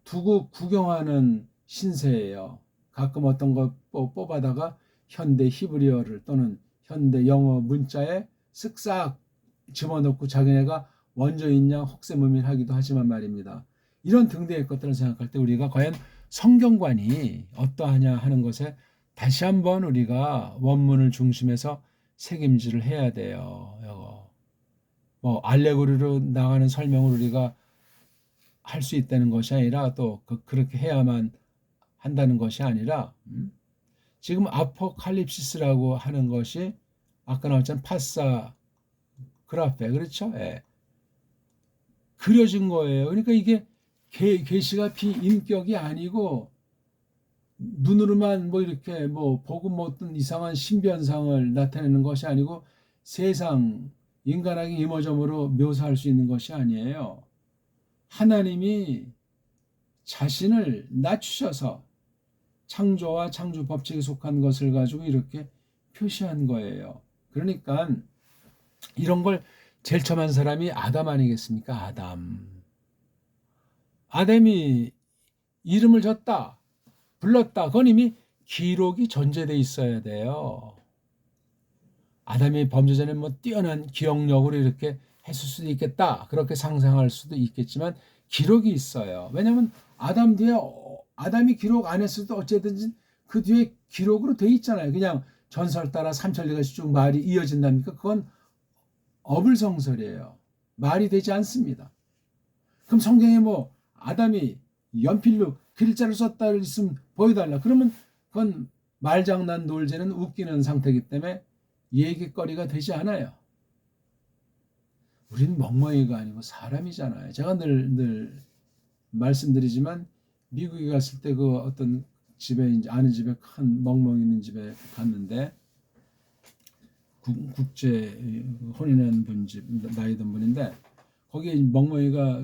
두고 구경하는 신세예요. 가끔 어떤 거 뽑아다가 현대 히브리어를 또는 현대 영어 문자에 쓱싹 집어넣고 자기네가 원조인 양 혹세무민하기도 하지만 말입니다. 이런 등등의 것들을 생각할 때 우리가 과연 성경관이 어떠하냐 하는 것에 다시 한번 우리가 원문을 중심해서 책임질을 해야 돼요. 뭐 알레고리로 나가는 설명을 우리가 할 수 있다는 것이 아니라 또 그렇게 해야만 한다는 것이 아니라 지금 아포칼립시스라고 하는 것이 아까 나왔잖아요. 파사 그라페 그렇죠? 예. 그려진 거예요. 그러니까 이게 계시가 비인격이 아니고 눈으로만 뭐 이렇게 뭐 보고 뭐 어떤 이상한 신변상을 나타내는 것이 아니고 세상 인간에게 이모저모로 묘사할 수 있는 것이 아니에요. 하나님이 자신을 낮추셔서 창조와 창조 법칙에 속한 것을 가지고 이렇게 표시한 거예요. 그러니까 이런 걸 제일 처음 한 사람이 아담 아니겠습니까? 아담이 이름을 줬다, 불렀다. 그건 이미 기록이 전제돼 있어야 돼요. 아담이 범죄 전에 뭐 뛰어난 기억력으로 이렇게 했을 수도 있겠다. 그렇게 상상할 수도 있겠지만 기록이 있어요. 왜냐하면 아담 뒤에 아담이 기록 안 했어도 어쨌든 그 뒤에 기록으로 돼 있잖아요. 그냥 전설 따라 삼천리가 쭉 말이 이어진답니까? 그건 어불성설이에요. 말이 되지 않습니다. 그럼 성경에 뭐 아담이 연필로 글자를 썼다 있으면 보여달라. 그러면 그건 말장난 놀재는 웃기는 상태이기 때문에 얘기거리가 되지 않아요. 우리는 멍멍이가 아니고 사람이잖아요. 제가 늘 말씀드리지만 미국에 갔을 때 그 어떤 집에 이제 아는 집에 큰 멍멍이 있는 집에 갔는데 국제 혼인한 분 집 나이 든 분인데 거기에 멍멍이가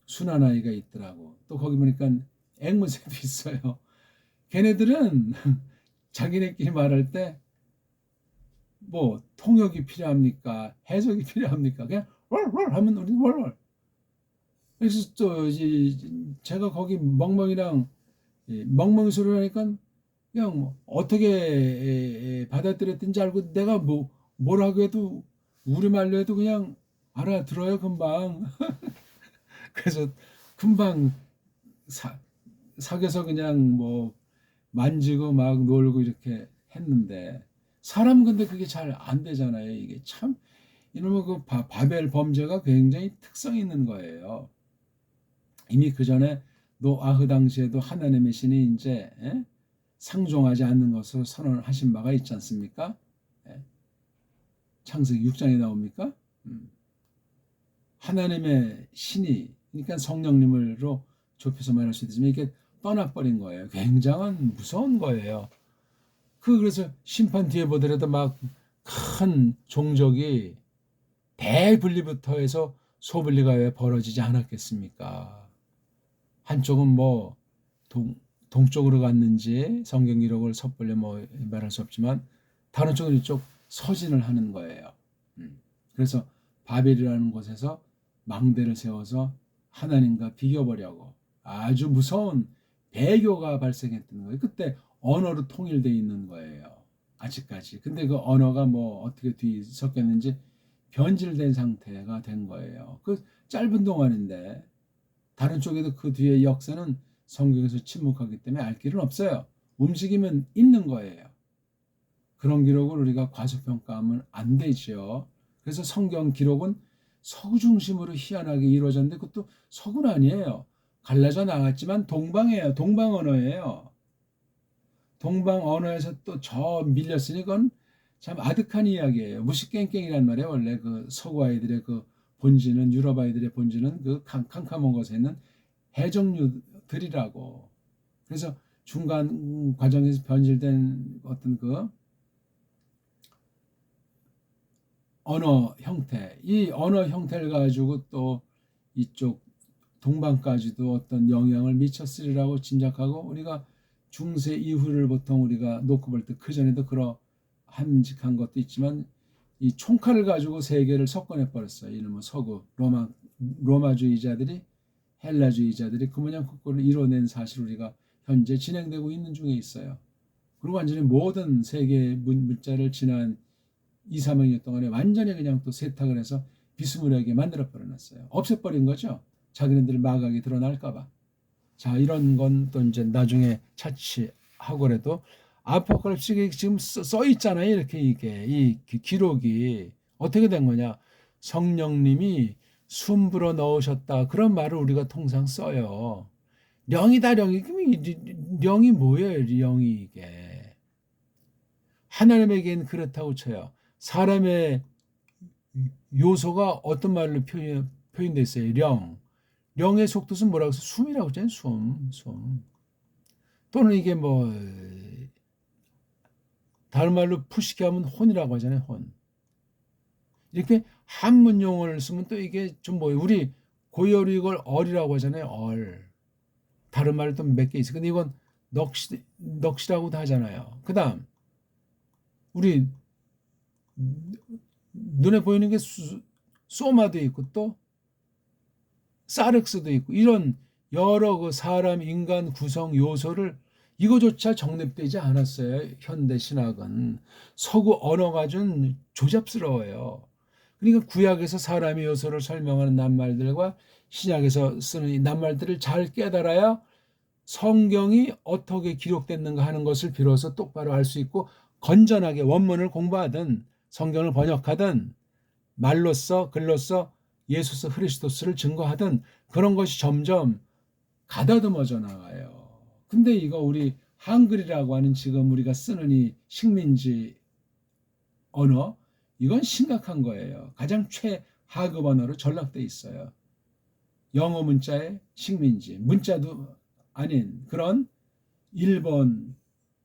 순한 아이가 있더라고. 또 거기 보니까 앵무새도 있어요. 걔네들은 자기네끼리 말할 때 뭐 통역이 필요합니까? 해석이 필요합니까? 그냥 왈왈 하면 우리 왈왈. 그래서 또 제가 거기 멍멍이랑 멍멍이 소리를 하니까 그냥 뭐 어떻게 받아들였든지 알고 내가 뭐라고 해도 우리말로 해도 그냥 알아들어요 금방. 그래서 금방 사귀어서 그냥 뭐 만지고 막 놀고 이렇게 했는데 사람 근데 그게 잘 안 되잖아요. 이게 참 이놈의 그 바벨 범죄가 굉장히 특성이 있는 거예요. 이미 그 전에 노아흐 당시에도 하나님의 신이 이제 상종하지 않는 것을 선언을 하신 바가 있지 않습니까? 창세기 6장에 나옵니까? 하나님의 신이 그러니까 성령님으로 좁혀서 말할 수 있지만 이게 떠나버린 거예요. 굉장한 무서운 거예요. 그래서 심판 뒤에 보더라도 막 큰 종족이 대분리부터 해서 소분리가 왜 벌어지지 않았겠습니까? 한쪽은 뭐 동쪽으로 갔는지 성경 기록을 섣불리 뭐 말할 수 없지만 다른 쪽은 이쪽 서진을 하는 거예요. 그래서 바벨이라는 곳에서 망대를 세워서 하나님과 비교보려고 아주 무서운 배교가 발생했던 거예요. 그때 언어로 통일되어 있는 거예요. 아직까지. 근데 그 언어가 뭐 어떻게 뒤섞였는지 변질된 상태가 된 거예요. 그 짧은 동안인데 다른 쪽에도 그 뒤에 역사는 성경에서 침묵하기 때문에 알 길은 없어요. 움직이면 있는 거예요. 그런 기록을 우리가 과소평가하면 안 되죠. 그래서 성경 기록은 서구 중심으로 희한하게 이루어졌는데 그것도 서구는 아니에요. 갈라져 나갔지만 동방이에요. 동방 언어예요. 동방 언어에서 또 저 밀렸으니 그건 참 아득한 이야기예요. 무시깽깽이란 말이에요. 원래 그 서구 아이들의 그 본질은 유럽 아이들의 본질은 그 캄캄한 것에 있는 해적류들이라고. 그래서 중간 과정에서 변질된 어떤 그 언어 형태, 이 언어 형태를 가지고 또 이쪽 동방까지도 어떤 영향을 미쳤으리라고 짐작하고 우리가 중세 이후를 보통 우리가 놓고 볼 때 그 전에도 그러 함직한 것도 있지만 이 총칼을 가지고 세계를 석권해 버렸어요. 이놈의 서구 로마주의자들이 헬라주의자들이 그 모양 그 꼴을 이뤄낸 사실 우리가 현재 진행되고 있는 중에 있어요. 그리고 완전히 모든 세계 문자를 지난 2, 300년 동안에 완전히 그냥 또 세탁을 해서 비스무리하게 만들어 버려놨어요. 없애버린 거죠. 자기네들 마각이 드러날까봐. 자, 이런 건 또 이제 나중에 차치하고라도 아포칼립스에 지금 써 있잖아요. 이렇게 이게 이 기록이 어떻게 된 거냐? 성령님이 숨 불어 넣으셨다. 그런 말을 우리가 통상 써요. 령이다 령이. 그럼 령이 뭐예요? 령이 이게 하나님에겐 그렇다고 쳐요. 사람의 요소가 어떤 말로 표현되어 있어요? 령. 령의 속뜻은 뭐라고 해서 숨이라고 하잖아요. 숨. 또는 이게 뭐 다른 말로 푸시게 하면 혼이라고 하잖아요. 혼. 이렇게 한문 용어를 쓰면 또 이게 좀 뭐예요? 우리 고열이 이걸 얼이라고 하잖아요. 얼. 다른 말도 몇 개 있어요. 근데 이건 넋이라고도 하잖아요. 그 다음 우리 눈에 보이는 게 소마도 있고 또 사르스도 있고 이런 여러 그 사람 인간 구성 요소를 이거조차 정립되지 않았어요. 현대 신학은 서구 언어가 좀 조잡스러워요. 그러니까 구약에서 사람의 요소를 설명하는 낱말들과 신약에서 쓰는 이 낱말들을 잘 깨달아야 성경이 어떻게 기록됐는가 하는 것을 비로소 똑바로 알 수 있고 건전하게 원문을 공부하든 성경을 번역하든 말로써 글로써 예수스 그리스도스를 증거하든 그런 것이 점점 가다듬어져 나가요. 근데 이거 우리 한글이라고 하는 지금 우리가 쓰는 이 식민지 언어 이건 심각한 거예요. 가장 최하급 언어로 전락돼 있어요. 영어 문자의 식민지 문자도 아닌 그런 일본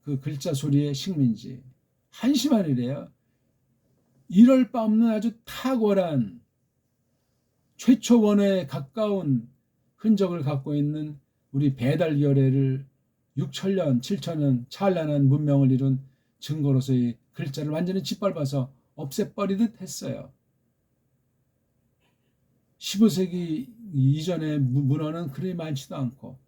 그 글자 소리의 식민지 한심한 일이에요. 이럴 바 없는 아주 탁월한 최초 원어에 가까운 흔적을 갖고 있는 우리 배달결례를 6천년, 7천년 찬란한 문명을 이룬 증거로서의 글자를 완전히 짓밟아서 없애버리듯 했어요. 15세기 이전의 문헌은 그리 많지도 않고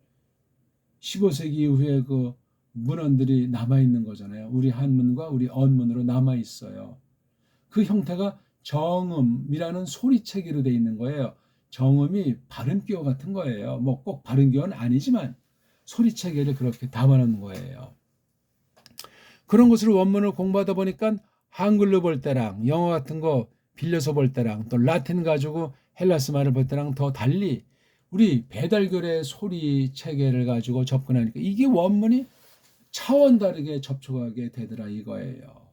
15세기 이후에 그 문헌들이 남아있는 거잖아요. 우리 한문과 우리 언문으로 남아있어요. 그 형태가 정음이라는 소리체계로 되어 있는 거예요. 정음이 발음기호 같은 거예요. 뭐 꼭 발음기호는 아니지만 소리체계를 그렇게 담아놓는 거예요. 그런 것을 원문을 공부하다 보니까 한글로 볼 때랑 영어 같은 거 빌려서 볼 때랑 또 라틴 가지고 헬라스 말을 볼 때랑 더 달리 우리 배달결의 소리 체계를 가지고 접근하니까 이게 원문이 차원 다르게 접촉하게 되더라 이거예요.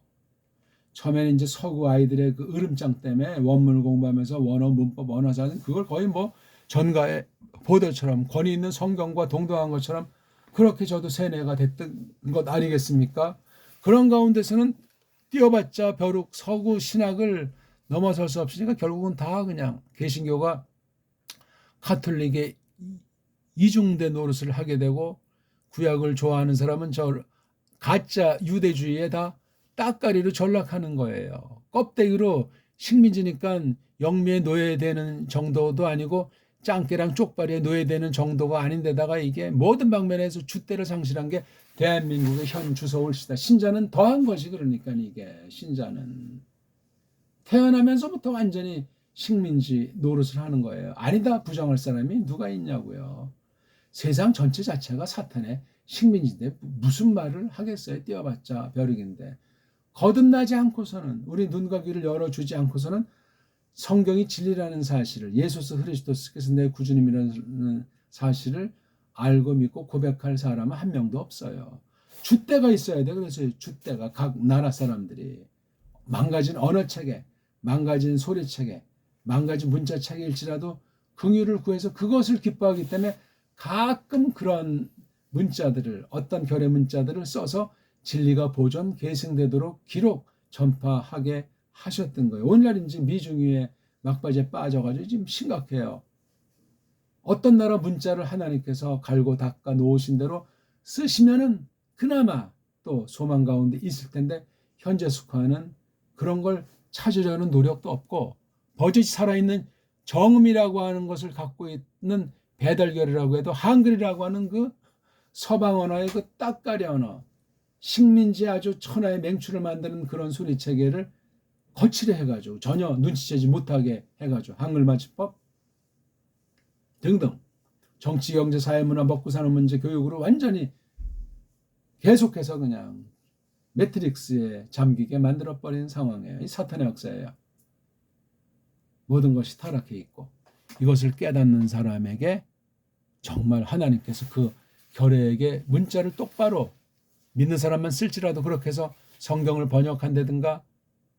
처음에는 이제 서구 아이들의 그 으름장 때문에 원문을 공부하면서 원어, 문법, 언어사는 그걸 거의 뭐 전가의 보도처럼 권위 있는 성경과 동등한 것처럼 그렇게 저도 세뇌가 됐던 것 아니겠습니까? 그런 가운데서는 뛰어봤자 벼룩 서구 신학을 넘어설 수 없으니까 결국은 다 그냥 개신교가 카톨릭의 이중대 노릇을 하게 되고 구약을 좋아하는 사람은 저 가짜 유대주의에 다 따까리로 전락하는 거예요. 껍데기로 식민지니까 영미에 노예되는 정도도 아니고 짱깨랑 쪽발이에 노예되는 정도가 아닌데다가 이게 모든 방면에서 줏대를 상실한 게 대한민국의 현 주소올시다. 신자는 더한 것이 그러니까 이게 신자는 태어나면서부터 완전히 식민지 노릇을 하는 거예요. 아니다 부정할 사람이 누가 있냐고요. 세상 전체 자체가 사탄의 식민지인데 무슨 말을 하겠어요. 띄워봤자 벼룩인데. 거듭나지 않고서는 우리 눈과 귀를 열어주지 않고서는 성경이 진리라는 사실을 예수 그리스도께서 내 구주님이라는 사실을 알고 믿고 고백할 사람은 한 명도 없어요. 줏대가 있어야 돼. 그래서 줏대가 각 나라 사람들이 망가진 언어체계, 망가진 소리체계, 망가진 문자체계일지라도 긍휼을 구해서 그것을 기뻐하기 때문에 가끔 그런 문자들을 어떤 결의 문자들을 써서 진리가 보존 계승되도록 기록 전파하게 하셨던 거예요. 오늘날인지 미중유의 막바지에 빠져가지고 지금 심각해요. 어떤 나라 문자를 하나님께서 갈고 닦아 놓으신 대로 쓰시면은 그나마 또 소망 가운데 있을 텐데 현재 숙화는 그런 걸 찾으려는 노력도 없고 버젓이 살아있는 정음이라고 하는 것을 갖고 있는 배달결이라고 해도 한글이라고 하는 그 서방 언어의 그 따까리 언어 식민지 아주 천하의 맹추를 만드는 그런 소리체계를 거칠게 해가지고 전혀 눈치채지 못하게 해가지고 한글 맞춤법 등등 정치, 경제, 사회, 문화, 먹고 사는 문제, 교육으로 완전히 계속해서 그냥 매트릭스에 잠기게 만들어버린 상황이에요. 이 사탄의 역사예요. 모든 것이 타락해 있고 이것을 깨닫는 사람에게 정말 하나님께서 그 결의에게 문자를 똑바로 믿는 사람만 쓸지라도 그렇게 해서 성경을 번역한다든가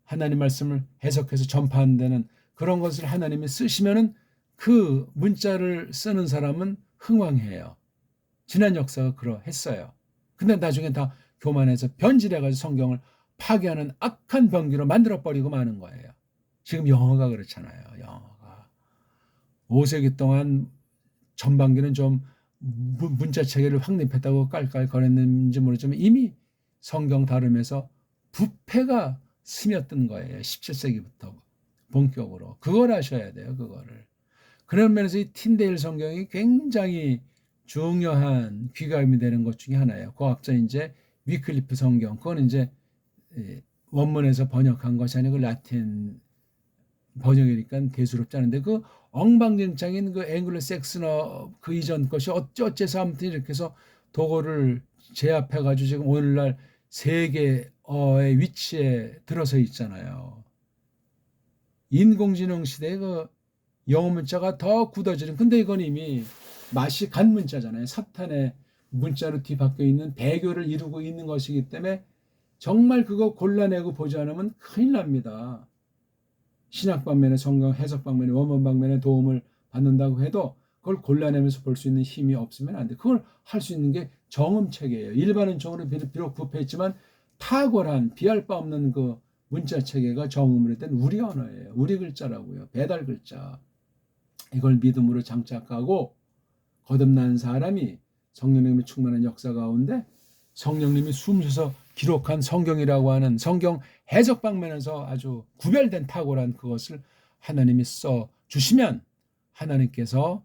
하나님 말씀을 해석해서 전파한다는 그런 것을 하나님이 쓰시면은 그 문자를 쓰는 사람은 흥왕해요. 지난 역사가 그러했어요. 근데 나중에 다 교만해서 변질해가지고 성경을 파괴하는 악한 병기로 만들어버리고 마는 거예요. 지금 영어가 그렇잖아요. 영어가 5세기 동안 전반기는 좀 문자 체계를 확립했다고 깔깔거렸는지 모르지만 이미 성경 다루면서 부패가 스며든 거예요. 17세기부터 본격으로. 그걸 아셔야 돼요. 그거를. 그런 면에서 이 틴데일 성경이 굉장히 중요한 귀감이 되는 것 중에 하나예요. 과학자 이제 위클리프 성경. 그건 이제 원문에서 번역한 것이 아니고 라틴 번역이니까 대수롭지 않은데 그 엉망진창인 그 앵글로 섹스너 그 이전 것이 어째서 아무튼 이렇게 해서 도구를 제압해가지고 지금 오늘날 세계어의 위치에 들어서 있잖아요. 인공지능 시대에 그 영어 문자가 더 굳어지는 근데 이건 이미 맛이 간 문자잖아요. 사탄의 문자로 뒤바뀌어 있는 배교를 이루고 있는 것이기 때문에 정말 그거 골라내고 보지 않으면 큰일 납니다. 신약 방면에 성경 해석 방면에 원문 방면에 도움을 받는다고 해도 그걸 골라내면서 볼 수 있는 힘이 없으면 안 돼. 그걸 할 수 있는 게 정음체계예요. 일반은 정으로 비록 부패했지만 탁월한 비할 바 없는 그 문자 체계가 정음으로 된 우리 언어예요. 우리 글자라고요. 배달 글자. 이걸 믿음으로 장착하고 거듭난 사람이 성령님이 충만한 역사 가운데 성령님이 숨쉬어서 기록한 성경이라고 하는 성경 해석 방면에서 아주 구별된 탁월한 그것을 하나님이 써 주시면 하나님께서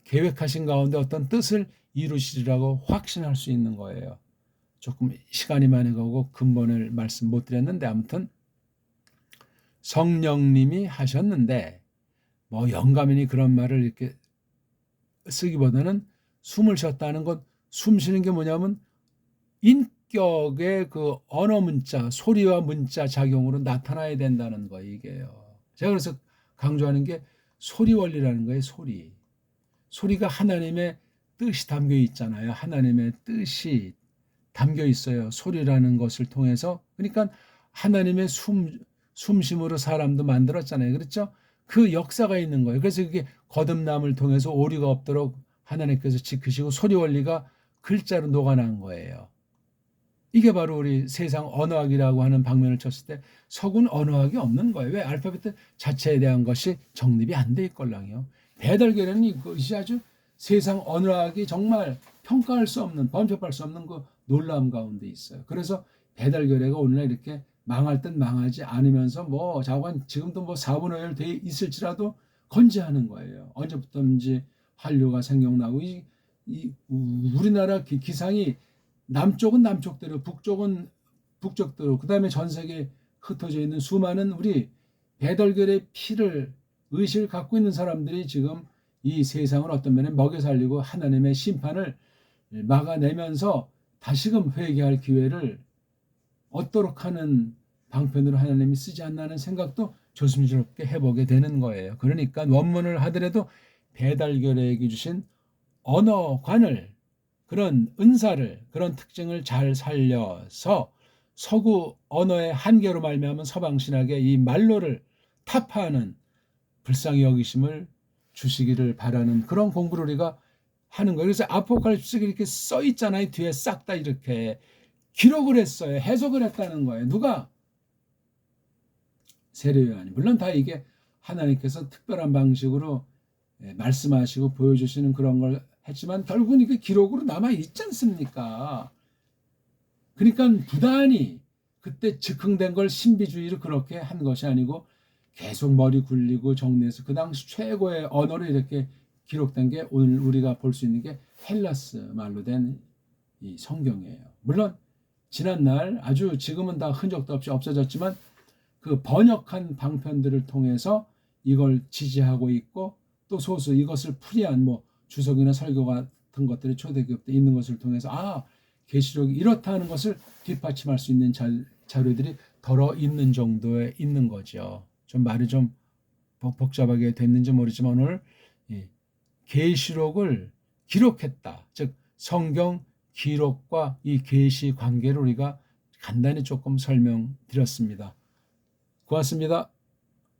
계획하신 가운데 어떤 뜻을 이루시리라고 확신할 수 있는 거예요. 조금 시간이 많이 가고 근본을 말씀 못 드렸는데 아무튼 성령님이 하셨는데 뭐 영감이니 그런 말을 이렇게 쓰기보다는 숨을 쉬었다는 것, 숨 쉬는 게 뭐냐면 인격의 그 언어 문자, 소리와 문자 작용으로 나타나야 된다는 거예요, 이게요. 제가 그래서 강조하는 게 소리 원리라는 거예요, 소리. 소리가 하나님의 뜻이 담겨 있잖아요. 하나님의 뜻이 담겨 있어요. 소리라는 것을 통해서. 그러니까 하나님의 숨심으로 사람도 만들었잖아요. 그렇죠? 그 역사가 있는 거예요. 그래서 그게 거듭남을 통해서 오류가 없도록 하나님께서 지키시고 소리 원리가 글자로 녹아난 거예요. 이게 바로 우리 세상 언어학이라고 하는 방면을 쳤을 때 서군 언어학이 없는 거예요. 왜? 알파벳 자체에 대한 것이 정립이 안 돼 있걸랑요. 배달결에는 이것이 아주 세상 언어학이 정말 평가할 수 없는, 범접할 수 없는 그 놀라움 가운데 있어요. 그래서 배달결에가 오늘날 이렇게 망할 듯 망하지 않으면서 뭐 자관 지금도 뭐 4분의 1 돼 있을지라도 건재하는 거예요. 언제부터인지 한류가 생겨나고 이 우리나라 기상이 남쪽은 남쪽대로 북쪽은 북쪽대로 그다음에 전 세계에 흩어져 있는 수많은 우리 배달결의 피를 의식을 갖고 있는 사람들이 지금 이 세상을 어떤 면에 먹여 살리고 하나님의 심판을 막아내면서 다시금 회개할 기회를 얻도록 하는 방편으로 하나님이 쓰지 않나는 생각도 조심스럽게 해보게 되는 거예요. 그러니까 원문을 하더라도 배달결에게 주신 언어관을 그런 은사를 그런 특징을 잘 살려서 서구 언어의 한계로 말미암은 서방 신학의 이 말로를 타파하는 불쌍히 여기심을 주시기를 바라는 그런 공부를 우리가 하는 거예요. 그래서 아포칼립스가 이렇게 써 있잖아요. 뒤에 싹 다 이렇게 기록을 했어요. 해석을 했다는 거예요. 누가? 세례요한이. 물론 다 이게 하나님께서 특별한 방식으로 말씀하시고 보여주시는 그런 걸 했지만 결국은 이게 기록으로 남아 있지 않습니까? 그러니까 부단히 그때 즉흥된 걸 신비주의로 그렇게 한 것이 아니고 계속 머리 굴리고 정리해서 그 당시 최고의 언어로 이렇게 기록된 게 오늘 우리가 볼 수 있는 게 헬라스 말로 된 이 성경이에요. 물론 지난날 아주 지금은 다 흔적도 없이 없어졌지만 그 번역한 방편들을 통해서 이걸 지지하고 있고 또 소수 이것을 풀이한 뭐 주석이나 설교 같은 것들이 초대교회 때 있는 것을 통해서 계시록이 이렇다 하는 것을 뒷받침할 수 있는 자료들이 덜어 있는 정도에 있는 거죠. 좀 말이 좀 복잡하게 됐는지 모르지만 오늘 계시록을 기록했다. 즉 성경 기록과 이 계시 관계를 우리가 간단히 조금 설명드렸습니다. 고맙습니다.